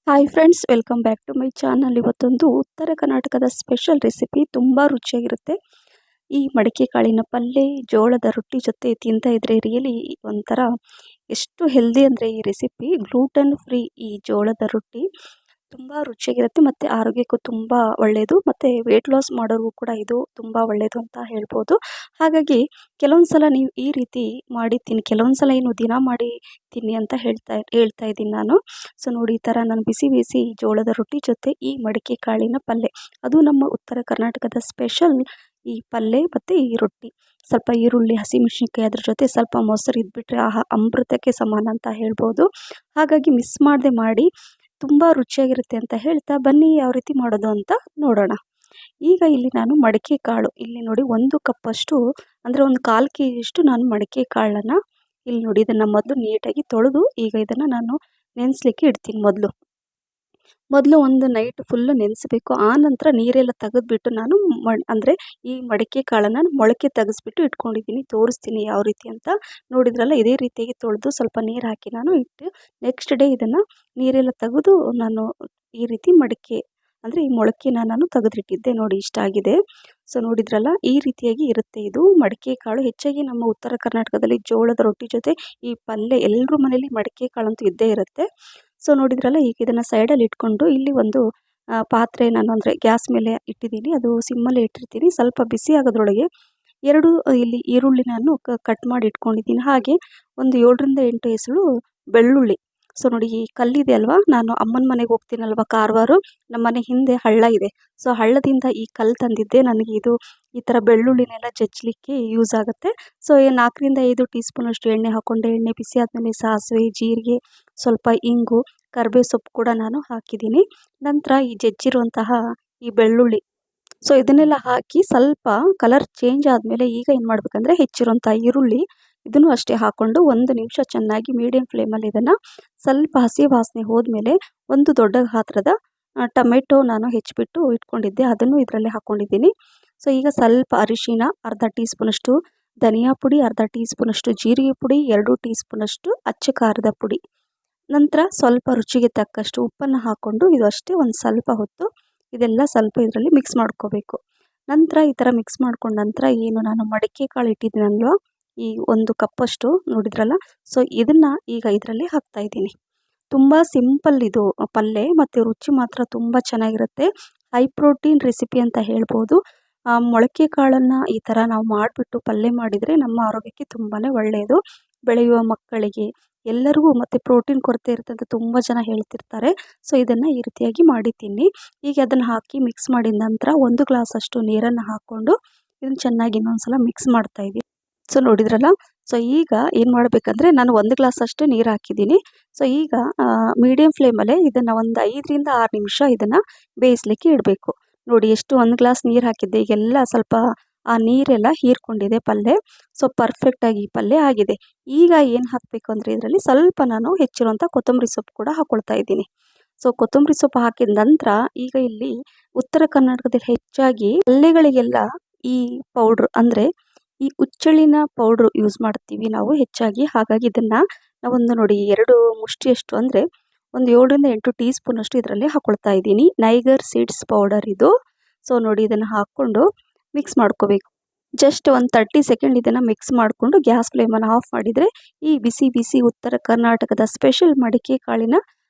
Hi friends, welcome back to my channel. ಇವತ್ತೊಂದು ಉತ್ತರ ಕರ್ನಾಟಕದ ಸ್ಪೆಷಲ್ ರೆಸಿಪಿ ತುಂಬ ರುಚಿಯಾಗಿರುತ್ತೆ. ಈ ಮಡಿಕೆ ಕಾಳಿನ ಪಲ್ಯ ಜೋಳದ ರೊಟ್ಟಿ ಜೊತೆ ತಿಂತಾ ಇದ್ರೆ ರಿಯಲಿ ಒಂಥರ ಎಷ್ಟು ಹೆಲ್ದಿ ಅಂದರೆ ಈ ರೆಸಿಪಿ ಗ್ಲೂಟನ್ ಫ್ರೀ. ಈ ಜೋಳದ ರೊಟ್ಟಿ ತುಂಬ ರುಚಿಯಾಗಿರುತ್ತೆ ಮತ್ತು ಆರೋಗ್ಯಕ್ಕೂ ತುಂಬ ಒಳ್ಳೆಯದು, ಮತ್ತು ವೆಯ್ಟ್ ಲಾಸ್ ಮಾಡೋರಿಗೂ ಕೂಡ ಇದು ತುಂಬ ಒಳ್ಳೆಯದು ಅಂತ ಹೇಳ್ಬೋದು. ಹಾಗಾಗಿ ಕೆಲವೊಂದು ಸಲ ನೀವು ಈ ರೀತಿ ಮಾಡಿ ತಿನ್ನಿ, ಕೆಲವೊಂದು ಸಲ ಏನು ದಿನ ಮಾಡಿ ತಿನ್ನಿ ಅಂತ ಹೇಳ್ತಾ ಇದ್ದೀನಿ ನಾನು. ಸೊ ನೋಡಿ, ಈ ಥರ ನಾನು ಬಿಸಿ ಬಿಸಿ ಜೋಳದ ರೊಟ್ಟಿ ಜೊತೆ ಈ ಮಡಿಕೆ ಕಾಳಿನ ಪಲ್ಯ, ಅದು ನಮ್ಮ ಉತ್ತರ ಕರ್ನಾಟಕದ ಸ್ಪೆಷಲ್ ಈ ಪಲ್ಯ ಮತ್ತು ಈ ರೊಟ್ಟಿ. ಸ್ವಲ್ಪ ಈರುಳ್ಳಿ, ಹಸಿಮೆಣಸಿನ್ಕಾಯಿ, ಅದ್ರ ಜೊತೆ ಸ್ವಲ್ಪ ಮೊಸರು ಇದ್ಬಿಟ್ರೆ ಆಹಾ, ಅಮೃತಕ್ಕೆ ಸಮಾನ ಅಂತ ಹೇಳ್ಬೋದು. ಹಾಗಾಗಿ ಮಿಸ್ ಮಾಡದೆ ಮಾಡಿ, ತುಂಬ ರುಚಿಯಾಗಿರುತ್ತೆ ಅಂತ ಹೇಳ್ತಾ ಬನ್ನಿ ಯಾವ ರೀತಿ ಮಾಡೋದು ಅಂತ ನೋಡೋಣ. ಈಗ ಇಲ್ಲಿ ನಾನು ಮಡಿಕೆ ಕಾಳು, ಇಲ್ಲಿ ನೋಡಿ 1 ಕಪ್ಪಷ್ಟು ಅಂದರೆ 1/4 ಕೆಜಿಯಷ್ಟು ನಾನು ಮಡಿಕೆ ಕಾಳನ್ನು ಇಲ್ಲಿ ನೋಡಿ ಇದನ್ನು ಮೊದಲು ನೀಟಾಗಿ ತೊಳೆದು ಈಗ ಇದನ್ನು ನಾನು ನೆನೆಸ್ಲಿಕ್ಕೆ ಇಡ್ತೀನಿ. ಮೊದಲು ಒಂದು ನೈಟ್ ಫುಲ್ಲು ನೆನೆಸಬೇಕು. ಆ ನಂತರ ನೀರೆಲ್ಲ ತೆಗೆದ್ಬಿಟ್ಟು ನಾನು ಅಂದರೆ ಈ ಮಡಿಕೆ ಕಾಳನ್ನು ಮೊಳಕೆ ತೆಗೆಸ್ಬಿಟ್ಟು ಇಟ್ಕೊಂಡಿದ್ದೀನಿ. ತೋರಿಸ್ತೀನಿ ಯಾವ ರೀತಿ ಅಂತ. ನೋಡಿದ್ರಲ್ಲ, ಇದೇ ರೀತಿಯಾಗಿ ತೊಳೆದು ಸ್ವಲ್ಪ ನೀರು ಹಾಕಿ ನಾನು ಇಟ್ಟು ನೆಕ್ಸ್ಟ್ ಡೇ ಇದನ್ನು ನೀರೆಲ್ಲ ತೆಗೆದು ನಾನು ಈ ರೀತಿ ಮಡಿಕೆ ಅಂದರೆ ಈ ಮೊಳಕೆನ ನಾನು ತೆಗೆದಿಟ್ಟಿದ್ದೆ. ನೋಡಿ ಇಷ್ಟ ಆಗಿದೆ. ಸೊ ನೋಡಿದ್ರಲ್ಲ, ಈ ರೀತಿಯಾಗಿ ಇರುತ್ತೆ ಇದು ಮಡಿಕೆ ಕಾಳು. ಹೆಚ್ಚಾಗಿ ನಮ್ಮ ಉತ್ತರ ಕರ್ನಾಟಕದಲ್ಲಿ ಜೋಳದ ರೊಟ್ಟಿ ಜೊತೆ ಈ ಪಲ್ಯ ಎಲ್ಲರ ಮನೇಲಿ ಮಡಿಕೆ ಕಾಳಂತೂ ಇದ್ದೇ ಇರುತ್ತೆ. ಸೊ ನೋಡಿದ್ರಲ್ಲ, ಈಗ ಇದನ್ನು ಸೈಡಲ್ಲಿ ಇಟ್ಕೊಂಡು ಇಲ್ಲಿ ಒಂದು ಪಾತ್ರೆ ನಾನು ಅಂದರೆ ಗ್ಯಾಸ್ ಮೇಲೆ ಇಟ್ಟಿದ್ದೀನಿ. ಅದು ಸಿಮ್ಮಲ್ಲೇ ಇಟ್ಟಿರ್ತೀನಿ. ಸ್ವಲ್ಪ ಬಿಸಿ ಆಗೋದ್ರೊಳಗೆ 2 ಇಲ್ಲಿ ಈರುಳ್ಳಿ ನಾನು ಕಟ್ ಮಾಡಿ ಇಟ್ಕೊಂಡಿದ್ದೀನಿ. ಹಾಗೆ ಒಂದು 7ರಿಂದ 8 ಎಸಳು ಬೆಳ್ಳುಳ್ಳಿ. ಸೊ ನೋಡಿ, ಈ ಕಲ್ಲಿದೆ ಅಲ್ವಾ, ನಾನು ಅಮ್ಮನ ಮನೆಗೆ ಹೋಗ್ತೀನಲ್ವ ಕಾರವಾರ, ನಮ್ಮ ಮನೆ ಹಿಂದೆ ಹಳ್ಳ ಇದೆ. ಸೊ ಹಳ್ಳದಿಂದ ಈ ಕಲ್ಲು ತಂದಿದ್ದೆ. ನನಗೆ ಇದು ಈ ಥರ ಬೆಳ್ಳುಳ್ಳಿನೆಲ್ಲ ಜಜ್ಜಲಿಕ್ಕೆ ಯೂಸ್ ಆಗುತ್ತೆ. ಸೊ 4ರಿಂದ 5 ಟೀ ಸ್ಪೂನಷ್ಟು ಎಣ್ಣೆ ಹಾಕ್ಕೊಂಡೆ. ಎಣ್ಣೆ ಬಿಸಿ ಆದಮೇಲೆ ಸಾಸಿವೆ, ಜೀರಿಗೆ, ಸ್ವಲ್ಪ ಇಂಗು, ಕರಿಬೇವು ಸೊಪ್ಪು ಕೂಡ ನಾನು ಹಾಕಿದ್ದೀನಿ. ನಂತರ ಈ ಜಜ್ಜಿರುವಂತಹ ಈ ಬೆಳ್ಳುಳ್ಳಿ, ಸೊ ಇದನ್ನೆಲ್ಲ ಹಾಕಿ ಸ್ವಲ್ಪ ಕಲರ್ ಚೇಂಜ್ ಆದಮೇಲೆ ಈಗ ಏನು ಮಾಡಬೇಕಂದ್ರೆ ಹೆಚ್ಚಿರುವಂಥ ಈರುಳ್ಳಿ ಇದನ್ನು ಅಷ್ಟೇ ಹಾಕ್ಕೊಂಡು 1 ನಿಮಿಷ ಚೆನ್ನಾಗಿ ಮೀಡಿಯಮ್ ಫ್ಲೇಮಲ್ಲಿ ಇದನ್ನು ಸ್ವಲ್ಪ ಹಸಿ ವಾಸನೆ ಹೋದ್ಮೇಲೆ ಒಂದು ದೊಡ್ಡ ಗಾತ್ರದ ಟೊಮೆಟೊ ನಾನು ಹೆಚ್ಚಿಬಿಟ್ಟು ಇಟ್ಕೊಂಡಿದ್ದೆ, ಅದನ್ನು ಇದರಲ್ಲಿ ಹಾಕ್ಕೊಂಡಿದ್ದೀನಿ. ಸೊ ಈಗ ಸ್ವಲ್ಪ ಅರಿಶಿನ, ಅರ್ಧ ಟೀ ಸ್ಪೂನಷ್ಟು ಧನಿಯಾ ಪುಡಿ, ಅರ್ಧ ಟೀ ಸ್ಪೂನಷ್ಟು ಜೀರಿಗೆ ಪುಡಿ, 2 ಟೀ ಸ್ಪೂನಷ್ಟು ಅಚ್ಚ ಖಾರದ ಪುಡಿ, ನಂತರ ಸ್ವಲ್ಪ ರುಚಿಗೆ ತಕ್ಕಷ್ಟು ಉಪ್ಪನ್ನು ಹಾಕ್ಕೊಂಡು ಇದು ಅಷ್ಟೇ ಒಂದು ಸ್ವಲ್ಪ ಹೊತ್ತು ಇದೆಲ್ಲ ಸ್ವಲ್ಪ ಇದರಲ್ಲಿ ಮಿಕ್ಸ್ ಮಾಡ್ಕೋಬೇಕು. ನಂತರ ಈ ಥರ ಮಿಕ್ಸ್ ಮಾಡ್ಕೊಂಡ ನಂತರ ಏನು ನಾನು ಮಡಿಕೆ ಕಾಳು ಇಟ್ಟಿದ್ದೀನಲ್ವ, ಈ 1 ಕಪ್ಪಷ್ಟು ನೋಡಿದ್ರಲ್ಲ, ಸೊ ಇದನ್ನು ಈಗ ಇದರಲ್ಲಿ ಹಾಕ್ತಾಯಿದ್ದೀನಿ. ತುಂಬ ಸಿಂಪಲ್ ಇದು ಪಲ್ಯ, ಮತ್ತು ರುಚಿ ಮಾತ್ರ ತುಂಬ ಚೆನ್ನಾಗಿರುತ್ತೆ. ಹೈ ಪ್ರೋಟೀನ್ ರೆಸಿಪಿ ಅಂತ ಹೇಳ್ಬೋದು. ಮೊಳಕೆ ಕಾಳನ್ನು ಈ ಥರ ನಾವು ಮಾಡಿಬಿಟ್ಟು ಪಲ್ಯ ಮಾಡಿದರೆ ನಮ್ಮ ಆರೋಗ್ಯಕ್ಕೆ ತುಂಬಾ ಒಳ್ಳೆಯದು. ಬೆಳೆಯುವ ಮಕ್ಕಳಿಗೆ ಎಲ್ಲರಿಗೂ, ಮತ್ತು ಪ್ರೋಟೀನ್ ಕೊರತೆ ಇರುತ್ತೆ ಅಂತ ತುಂಬ ಜನ ಹೇಳ್ತಿರ್ತಾರೆ. ಸೊ ಇದನ್ನು ಈ ರೀತಿಯಾಗಿ ಮಾಡಿ ತಿನ್ನಿ. ಈಗ ಅದನ್ನು ಹಾಕಿ ಮಿಕ್ಸ್ ಮಾಡಿದ ನಂತರ 1 ಗ್ಲಾಸಷ್ಟು ನೀರನ್ನು ಹಾಕ್ಕೊಂಡು ಇದನ್ನು ಚೆನ್ನಾಗಿ ಇನ್ನೊಂದು ಸಲ ಮಿಕ್ಸ್ ಮಾಡ್ತಾಯಿದ್ದೀನಿ. ಸೊ ನೋಡಿದ್ರಲ್ಲ, ಸೊ ಈಗ ಏನು ಮಾಡಬೇಕಂದ್ರೆ ನಾನು 1 ಗ್ಲಾಸಷ್ಟು ನೀರು ಹಾಕಿದ್ದೀನಿ. ಸೊ ಈಗ ಮೀಡಿಯಮ್ ಫ್ಲೇಮಲ್ಲೇ ಇದನ್ನು ಒಂದು 5ರಿಂದ 6 ನಿಮಿಷ ಇದನ್ನು ಬೇಯಿಸ್ಲಿಕ್ಕೆ ಇಡಬೇಕು. ನೋಡಿ, ಎಷ್ಟು 1 ಗ್ಲಾಸ್ ನೀರು ಹಾಕಿದ್ದೆ, ಈಗೆಲ್ಲ ಸ್ವಲ್ಪ ಆ ನೀರೆಲ್ಲ ಹೀರ್ಕೊಂಡಿದೆ ಪಲ್ಯ. ಸೊ ಪರ್ಫೆಕ್ಟಾಗಿ ಪಲ್ಯ ಆಗಿದೆ. ಈಗ ಏನು ಹಾಕಬೇಕು ಅಂದರೆ ಇದರಲ್ಲಿ ಸ್ವಲ್ಪ ನಾನು ಹೆಚ್ಚಿರುವಂಥ ಕೊತ್ತಂಬರಿ ಸೊಪ್ಪು ಕೂಡ ಹಾಕ್ಕೊಳ್ತಾ ಇದ್ದೀನಿ. ಸೊ ಕೊತ್ತಂಬರಿ ಸೊಪ್ಪು ಹಾಕಿದ ನಂತರ ಈಗ ಇಲ್ಲಿ ಉತ್ತರ ಕರ್ನಾಟಕದಲ್ಲಿ ಹೆಚ್ಚಾಗಿ ಪಲ್ಯಗಳಿಗೆಲ್ಲ ಈ ಪೌಡ್ರ್ ಅಂದರೆ ಈ ಹುಚ್ಚೆಳ್ಳಿನ ಪೌಡ್ರು ಯೂಸ್ ಮಾಡ್ತೀವಿ ನಾವು ಹೆಚ್ಚಾಗಿ. ಹಾಗಾಗಿ ಇದನ್ನು ನಾವೊಂದು ನೋಡಿ 2 ಮುಷ್ಟಿಯಷ್ಟು ಅಂದರೆ ಒಂದು 7ರಿಂದ 8 ಟೀ ಸ್ಪೂನಷ್ಟು ಇದರಲ್ಲಿ ಹಾಕ್ಕೊಳ್ತಾ ಇದ್ದೀನಿ. ನೈಗರ್ ಸೀಡ್ಸ್ ಪೌಡರ್ ಇದು. ಸೊ ನೋಡಿ, ಇದನ್ನು ಹಾಕ್ಕೊಂಡು ಮಿಕ್ಸ್ ಮಾಡ್ಕೋಬೇಕು. ಜಸ್ಟ್ ಒಂದು 30 ಸೆಕೆಂಡ್ ಇದನ್ನು ಮಿಕ್ಸ್ ಮಾಡಿಕೊಂಡು ಗ್ಯಾಸ್ ಫ್ಲೇಮನ್ನು ಆಫ್ ಮಾಡಿದರೆ ಈ ಬಿಸಿ ಬಿಸಿ ಉತ್ತರ ಕರ್ನಾಟಕದ ಸ್ಪೆಷಲ್ ಮಡಿಕೆ ಕಾಳಿನ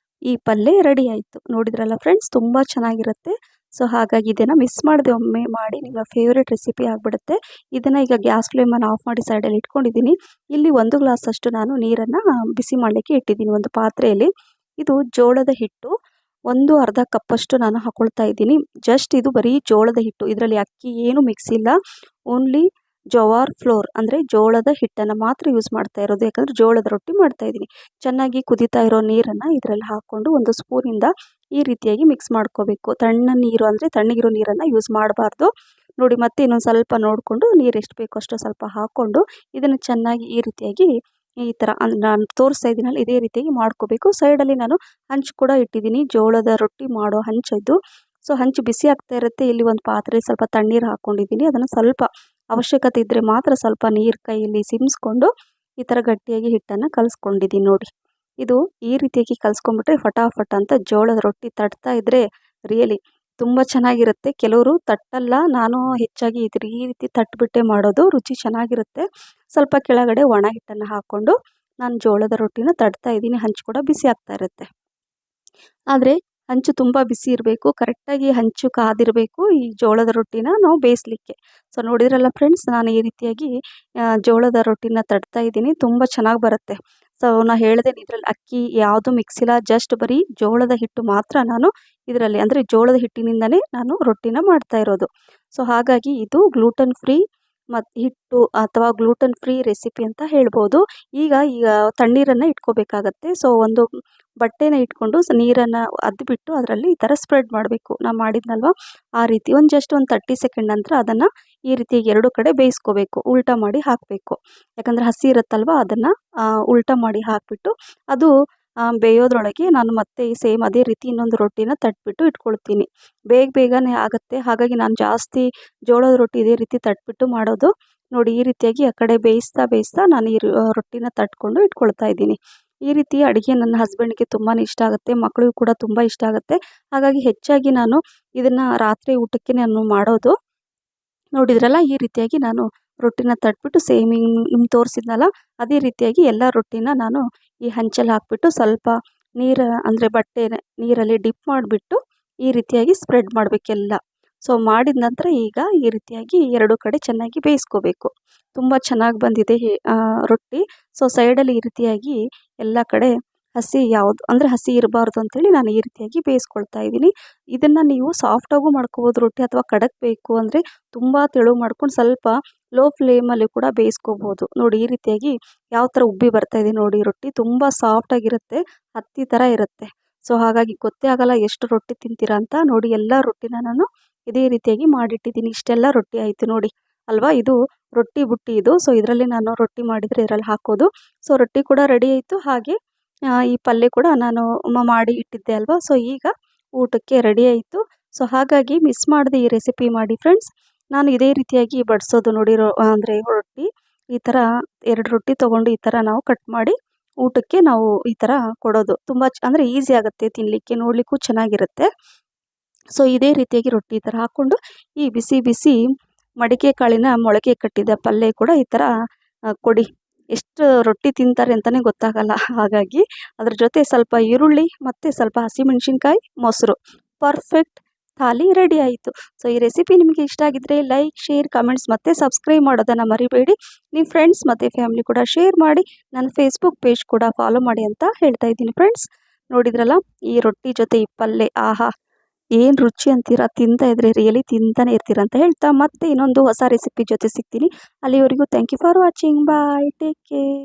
ಈ ಪಲ್ಯ ರೆಡಿ ಆಯಿತು. ನೋಡಿದ್ರಲ್ಲ ಫ್ರೆಂಡ್ಸ್, ತುಂಬ ಚೆನ್ನಾಗಿರುತ್ತೆ. ಸೊ ಹಾಗಾಗಿ ಇದನ್ನು ಮಿಸ್ ಮಾಡದೆ ಒಮ್ಮೆ ಮಾಡಿ, ನಿಮ್ಮ ಫೇವ್ರೆಟ್ ರೆಸಿಪಿ ಆಗಿಬಿಡುತ್ತೆ. ಇದನ್ನು ಈಗ ಗ್ಯಾಸ್ ಫ್ಲೇಮನ್ನು ಆಫ್ ಮಾಡಿ ಸೈಡಲ್ಲಿ ಇಟ್ಕೊಂಡಿದ್ದೀನಿ. ಇಲ್ಲಿ 1 ಗ್ಲಾಸಷ್ಟು ನಾನು ನೀರನ್ನು ಬಿಸಿ ಮಾಡಲಿಕ್ಕೆ ಇಟ್ಟಿದ್ದೀನಿ ಒಂದು ಪಾತ್ರೆಯಲ್ಲಿ. ಇದು ಜೋಳದ ಹಿಟ್ಟು, ಒಂದು ಅರ್ಧ ಕಪ್ಪಷ್ಟು ನಾನು ಹಾಕ್ಕೊಳ್ತಾ ಇದ್ದೀನಿ. ಜಸ್ಟ್ ಇದು ಬರೀ ಜೋಳದ ಹಿಟ್ಟು, ಇದರಲ್ಲಿ ಅಕ್ಕಿ ಏನು ಮಿಕ್ಸ್ ಇಲ್ಲ. ಓನ್ಲಿ ಜವಾರ್ ಫ್ಲೋರ್ ಅಂದರೆ ಜೋಳದ ಹಿಟ್ಟನ್ನು ಮಾತ್ರ ಯೂಸ್ ಮಾಡ್ತಾ ಇರೋದು, ಯಾಕಂದರೆ ಜೋಳದ ರೊಟ್ಟಿ ಮಾಡ್ತಾ ಇದ್ದೀನಿ. ಚೆನ್ನಾಗಿ ಕುದೀತಾ ಇರೋ ನೀರನ್ನು ಇದರಲ್ಲಿ ಹಾಕ್ಕೊಂಡು 1 ಸ್ಪೂನಿಂದ ಈ ರೀತಿಯಾಗಿ ಮಿಕ್ಸ್ ಮಾಡ್ಕೋಬೇಕು. ನೀರು ಅಂದರೆ ತಣ್ಣಗಿರೋ ನೀರನ್ನು ಯೂಸ್ ಮಾಡಬಾರ್ದು. ನೋಡಿ, ಮತ್ತೆ ಇನ್ನೊಂದು ಸ್ವಲ್ಪ ನೋಡಿಕೊಂಡು ನೀರು ಎಷ್ಟು ಬೇಕೋ ಅಷ್ಟು ಸ್ವಲ್ಪ ಹಾಕ್ಕೊಂಡು ಇದನ್ನು ಚೆನ್ನಾಗಿ ಈ ರೀತಿಯಾಗಿ ಈ ಥರ ನಾನು ತೋರಿಸ್ತಾ ಇದ್ದೀನಲ್ಲ, ಇದೇ ರೀತಿಯಾಗಿ ಮಾಡ್ಕೋಬೇಕು. ಸೈಡಲ್ಲಿ ನಾನು ಹಂಚು ಕೂಡ ಇಟ್ಟಿದ್ದೀನಿ, ಜೋಳದ ರೊಟ್ಟಿ ಮಾಡೋ ಹಂಚದ್ದು. ಸೊ ಹಂಚು ಬಿಸಿ ಆಗ್ತಾ ಇರುತ್ತೆ. ಇಲ್ಲಿ ಒಂದು ಪಾತ್ರೆ ಸ್ವಲ್ಪ ತಣ್ಣೀರು ಹಾಕ್ಕೊಂಡಿದ್ದೀನಿ. ಅದನ್ನು ಸ್ವಲ್ಪ ಅವಶ್ಯಕತೆ ಇದ್ದರೆ ಮಾತ್ರ ಸ್ವಲ್ಪ ನೀರು ಕೈಯಲ್ಲಿ ಸಿಮ್ಸ್ಕೊಂಡು ಈ ಥರ ಗಟ್ಟಿಯಾಗಿ ಹಿಟ್ಟನ್ನು ಕಲಿಸ್ಕೊಂಡಿದ್ದೀನಿ ನೋಡಿ. ಇದು ಈ ರೀತಿಯಾಗಿ ಕಲಿಸ್ಕೊಂಡ್ಬಿಟ್ರೆ ಫಟಾಫಟ್ ಅಂತ ಜೋಳದ ರೊಟ್ಟಿ ತಟ್ತಾ ಇದ್ದರೆ ರಿಯಲಿ ತುಂಬ ಚೆನ್ನಾಗಿರುತ್ತೆ. ಕೆಲವರು ತಟ್ಟಲ್ಲ, ನಾನು ಹೆಚ್ಚಾಗಿ ಈ ರೀತಿ ತಟ್ಟಿಬಿಟ್ಟೆ ಮಾಡೋದು, ರುಚಿ ಚೆನ್ನಾಗಿರುತ್ತೆ. ಸ್ವಲ್ಪ ಕೆಳಗಡೆ ಒಣ ಹಿಟ್ಟನ್ನು ಹಾಕ್ಕೊಂಡು ನಾನು ಜೋಳದ ರೊಟ್ಟಿನ ತಟ್ತಾ ಇದ್ದೀನಿ. ಹಂಚು ಕೂಡ ಬಿಸಿ ಆಗ್ತಾ ಇರುತ್ತೆ. ಆದರೆ ಹಂಚು ತುಂಬ ಬಿಸಿ ಇರಬೇಕು, ಕರೆಕ್ಟಾಗಿ ಹಂಚು ಕಾದಿರಬೇಕು ಈ ಜೋಳದ ರೊಟ್ಟಿನ ನಾವು ಬೇಯಿಸಲಿಕ್ಕೆ. ಸೊ ನೋಡಿದ್ರಲ್ಲ ಫ್ರೆಂಡ್ಸ್, ನಾನು ಈ ರೀತಿಯಾಗಿ ಜೋಳದ ರೊಟ್ಟಿನ ತಟ್ತಾ ಇದ್ದೀನಿ. ತುಂಬ ಚೆನ್ನಾಗಿ ಬರುತ್ತೆ. ಸೊ ನಾನು ಹೇಳಿದೆ, ಇದರಲ್ಲಿ ಅಕ್ಕಿ ಯಾವುದು ಮಿಕ್ಸ್ ಇಲ್ಲ, ಜಸ್ಟ್ ಬರೀ ಜೋಳದ ಹಿಟ್ಟು ಮಾತ್ರ ನಾನು ಇದರಲ್ಲಿ, ಅಂದರೆ ಜೋಳದ ಹಿಟ್ಟಿನಿಂದನೇ ನಾನು ರೊಟ್ಟಿನ ಮಾಡ್ತಾ ಇರೋದು. ಸೊ ಹಾಗಾಗಿ ಇದು ಗ್ಲೂಟನ್ ಫ್ರೀ ಮತ್ತು ಹಿಟ್ಟು ಅಥವಾ ಗ್ಲೂಟನ್ ಫ್ರೀ ರೆಸಿಪಿ ಅಂತ ಹೇಳ್ಬೋದು. ಈಗ ತಣ್ಣೀರನ್ನು ಇಟ್ಕೋಬೇಕಾಗತ್ತೆ. ಸೊ ಒಂದು ಬಟ್ಟೆನ ಇಟ್ಕೊಂಡು ನೀರನ್ನು ಅದ್ಬಿಟ್ಟು ಅದರಲ್ಲಿ ಈ ಥರ ಸ್ಪ್ರೆಡ್ ಮಾಡಬೇಕು. ನಾನು ಮಾಡಿದ್ನಲ್ವ ಆ ರೀತಿ ಜಸ್ಟ್ ಒಂದು 30 ಸೆಕೆಂಡ್ ನಂತರ ಅದನ್ನು ಈ ರೀತಿ 2 ಕಡೆ ಬೇಯಿಸ್ಕೋಬೇಕು. ಉಲ್ಟಾ ಮಾಡಿ ಹಾಕಬೇಕು, ಯಾಕಂದರೆ ಹಸಿ ಇರುತ್ತಲ್ವ, ಅದನ್ನು ಉಲ್ಟಾ ಮಾಡಿ ಹಾಕಿಬಿಟ್ಟು ಅದು ಬೇಯೋದ್ರೊಳಗೆ ನಾನು ಮತ್ತೆ ಸೇಮ್ ಅದೇ ರೀತಿ ಇನ್ನೊಂದು ರೊಟ್ಟಿನ ತಟ್ಬಿಟ್ಟು ಇಟ್ಕೊಳ್ತೀನಿ. ಬೇಗನೆ ಆಗುತ್ತೆ. ಹಾಗಾಗಿ ನಾನು ಜಾಸ್ತಿ ಜೋಳದ ರೊಟ್ಟಿ ಇದೇ ರೀತಿ ತಟ್ಬಿಟ್ಟು ಮಾಡೋದು. ನೋಡಿ, ಈ ರೀತಿಯಾಗಿ ಆ ಕಡೆ ಬೇಯಿಸ್ತಾ ನಾನು ಈ ರೊಟ್ಟಿನ ತಟ್ಕೊಂಡು ಇಟ್ಕೊಳ್ತಾ ಇದ್ದೀನಿ. ಈ ರೀತಿ ಅಡುಗೆ ನನ್ನ ಹಸ್ಬೆಂಡ್ಗೆ ತುಂಬಾ ಇಷ್ಟ ಆಗುತ್ತೆ, ಮಕ್ಕಳಿಗೂ ಕೂಡ ತುಂಬ ಇಷ್ಟ ಆಗುತ್ತೆ. ಹಾಗಾಗಿ ಹೆಚ್ಚಾಗಿ ನಾನು ಇದನ್ನು ರಾತ್ರಿ ಊಟಕ್ಕೆ ನಾನು ಮಾಡೋದು. ನೋಡಿದ್ರಲ್ಲ, ಈ ರೀತಿಯಾಗಿ ನಾನು ರೊಟ್ಟಿನ ತಟ್ಬಿಟ್ಟು ಸೇಮ್ ನಿಮ್ಗೆ ತೋರಿಸಿದ್ನಲ್ಲ ಅದೇ ರೀತಿಯಾಗಿ ಎಲ್ಲ ರೊಟ್ಟಿನ ನಾನು ಈ ಹಂಚಲ್ಲಿ ಹಾಕಿಬಿಟ್ಟು ಸ್ವಲ್ಪ ಅಂದರೆ ಬಟ್ಟೆ ನೀರಲ್ಲಿ ಡಿಪ್ ಮಾಡಿಬಿಟ್ಟು ಈ ರೀತಿಯಾಗಿ ಸ್ಪ್ರೆಡ್ ಮಾಡಬೇಕೆಲ್ಲ. ಸೊ ಮಾಡಿದ ನಂತರ ಈಗ ಈ ರೀತಿಯಾಗಿ 2 ಕಡೆ ಚೆನ್ನಾಗಿ ಬೇಯಿಸ್ಕೋಬೇಕು. ತುಂಬ ಚೆನ್ನಾಗಿ ಬಂದಿದೆ ರೊಟ್ಟಿ. ಸೊ ಸೈಡಲ್ಲಿ ಈ ರೀತಿಯಾಗಿ ಎಲ್ಲ ಕಡೆ ಹಸಿ ಇರಬಾರ್ದು ಅಂಥೇಳಿ ನಾನು ಈ ರೀತಿಯಾಗಿ ಬೇಯಿಸ್ಕೊಳ್ತಾ ಇದ್ದೀನಿ. ಇದನ್ನು ನೀವು ಸಾಫ್ಟಾಗೂ ಮಾಡ್ಕೋಬೋದು ರೊಟ್ಟಿ, ಅಥವಾ ಖಡಕ್ ಬೇಕು ಅಂದರೆ ತುಂಬ ತೆಳು ಮಾಡ್ಕೊಂಡು ಸ್ವಲ್ಪ ಲೋ ಫ್ಲೇಮಲ್ಲಿ ಕೂಡ ಬೇಯಿಸ್ಕೋಬೋದು. ನೋಡಿ, ಈ ರೀತಿಯಾಗಿ ಯಾವ ಥರ ಉಬ್ಬಿ ಬರ್ತಾಯಿದೆ ನೋಡಿ ರೊಟ್ಟಿ, ತುಂಬ ಸಾಫ್ಟಾಗಿರುತ್ತೆ, ಹತ್ತಿ ಥರ ಇರುತ್ತೆ. ಸೊ ಹಾಗಾಗಿ ಗೊತ್ತೇ ಆಗಲ್ಲ ಎಷ್ಟು ರೊಟ್ಟಿ ತಿಂತೀರಾ ಅಂತ. ನೋಡಿ, ಎಲ್ಲ ರೊಟ್ಟಿನ ನಾನು ಇದೇ ರೀತಿಯಾಗಿ ಮಾಡಿಟ್ಟಿದ್ದೀನಿ. ಇಷ್ಟೆಲ್ಲ ರೊಟ್ಟಿ ಆಯಿತು ನೋಡಿ ಅಲ್ವಾ. ಇದು ರೊಟ್ಟಿ ಬುಟ್ಟಿ ಇದು. ಸೊ ಇದರಲ್ಲಿ ನಾನು ರೊಟ್ಟಿ ಮಾಡಿದರೆ ಇದರಲ್ಲಿ ಹಾಕೋದು. ಸೊ ರೊಟ್ಟಿ ಕೂಡ ರೆಡಿ ಆಯಿತು. ಹಾಗೆ ಈ ಪಲ್ಯ ಕೂಡ ನಾನು ಮಾಡಿ ಇಟ್ಟಿದ್ದೆ ಅಲ್ವಾ. ಸೊ ಈಗ ಊಟಕ್ಕೆ ರೆಡಿ ಆಯಿತು. ಸೊ ಹಾಗಾಗಿ ಮಿಸ್ ಮಾಡದೆ ಈ ರೆಸಿಪಿ ಮಾಡಿ ಫ್ರೆಂಡ್ಸ್. ನಾನು ಇದೇ ರೀತಿಯಾಗಿ ಬಡಿಸೋದು ನೋಡಿ. ಅಂದರೆ ರೊಟ್ಟಿ ಈ ಥರ 2 ರೊಟ್ಟಿ ತೊಗೊಂಡು ಈ ಥರ ನಾವು ಕಟ್ ಮಾಡಿ ಊಟಕ್ಕೆ ನಾವು ಈ ಥರ ಕೊಡೋದು. ತುಂಬ ಅಂದರೆ ಈಸಿ ಆಗುತ್ತೆ ತಿನ್ನಲಿಕ್ಕೆ, ನೋಡಲಿಕ್ಕೂ ಚೆನ್ನಾಗಿರುತ್ತೆ. ಸೊ ಇದೇ ರೀತಿಯಾಗಿ ರೊಟ್ಟಿ ಈ ಥರ ಹಾಕ್ಕೊಂಡು ಈ ಬಿಸಿ ಮಡಿಕೆ ಕಾಳಿನ ಮೊಳಕೆ ಕಟ್ಟಿದ ಪಲ್ಯ ಕೂಡ ಈ ಥರ ಕೊಡಿ. ಎಷ್ಟು ರೊಟ್ಟಿ ತಿಂತಾರೆ ಅಂತಲೇ ಗೊತ್ತಾಗಲ್ಲ. ಹಾಗಾಗಿ ಅದ್ರ ಜೊತೆ ಸ್ವಲ್ಪ ಈರುಳ್ಳಿ ಮತ್ತು ಸ್ವಲ್ಪ ಹಸಿಮೆಣ್ಸಿನ್ಕಾಯಿ, ಮೊಸರು, ಪರ್ಫೆಕ್ಟ್ ಥಾಲಿ ರೆಡಿ ಆಯಿತು. ಸೊ ಈ ರೆಸಿಪಿ ನಿಮಗೆ ಇಷ್ಟ ಆಗಿದ್ದರೆ ಲೈಕ್, ಶೇರ್, ಕಮೆಂಟ್ಸ್ ಮತ್ತು ಸಬ್ಸ್ಕ್ರೈಬ್ ಮಾಡೋದನ್ನು ಮರಿಬೇಡಿ. ನಿಮ್ಮ ಫ್ರೆಂಡ್ಸ್ ಮತ್ತು ಫ್ಯಾಮಿಲಿ ಕೂಡ ಶೇರ್ ಮಾಡಿ. ನನ್ನ ಫೇಸ್ಬುಕ್ ಪೇಜ್ ಕೂಡ ಫಾಲೋ ಮಾಡಿ ಅಂತ ಹೇಳ್ತಾ ಇದ್ದೀನಿ ಫ್ರೆಂಡ್ಸ್. ನೋಡಿದ್ರಲ್ಲ, ಈ ರೊಟ್ಟಿ ಜೊತೆ ಈ ಪಲ್ಯ, ಆಹಾ ಏನು ರುಚಿ ಅಂತೀರಾ, ತಿಂತಾ ಇದ್ರೆ ರಿಯಲಿ ತಿಂತಾನೆ ಇರ್ತೀರ ಅಂತ ಹೇಳ್ತಾ ಮತ್ತೆ ಇನ್ನೊಂದು ಹೊಸ ರೆಸಿಪಿ ಜೊತೆ ಸಿಗ್ತೀನಿ. ಅಲ್ಲಿವರೆಗೂ thank you for watching. Bye, take care.